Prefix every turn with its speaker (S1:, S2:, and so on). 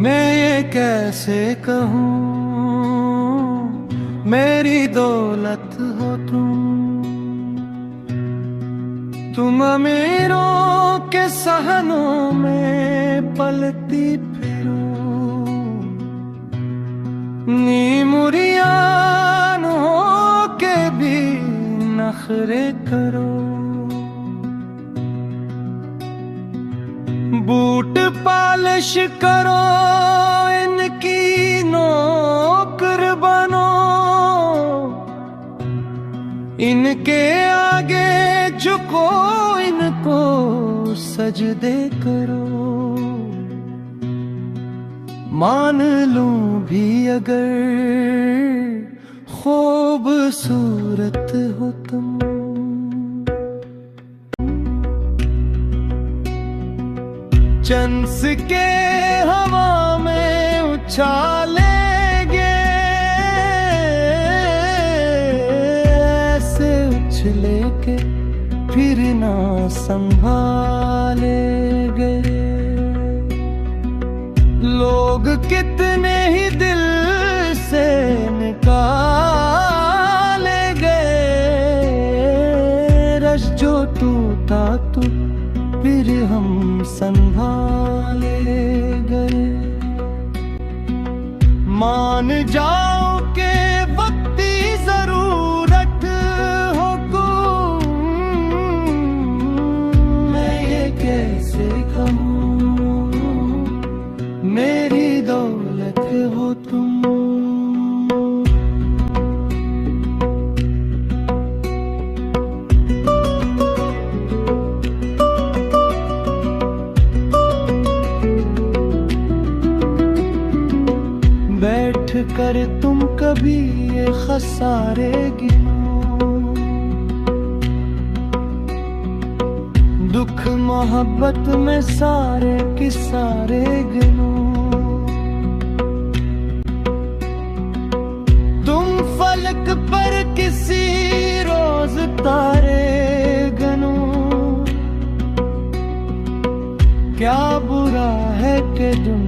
S1: मैं ये कैसे कहूँ, मेरी दौलत हो तुम अमीरों के सहनों में पलती फिरो, नी मुरियान हो के भी नखरे करो। बूट पालिश करो, इनकी नौकर बनो, इनके आगे झुको, इनको सजदे करो। मान लूं भी अगर खूबसूरत हो तुम, चंस के हवा में उछालेंगे, ऐसे उछले के फिर ना संभाले गए। लोग कितने ही दिल से निकाले गए, रश जो टूटा तो फिर हम संभाले गए। मान जाओ के वक्ती जरूरत हो तुम, मैं ये कैसे कहूँ, मेरी दौलत हो तुम। बैठ कर तुम कभी ये खसारे गिनो, दुख मोहब्बत में सारे के सारे गिनो। तुम फलक पर किसी रोज तारे गनो, क्या बुरा है कि तुम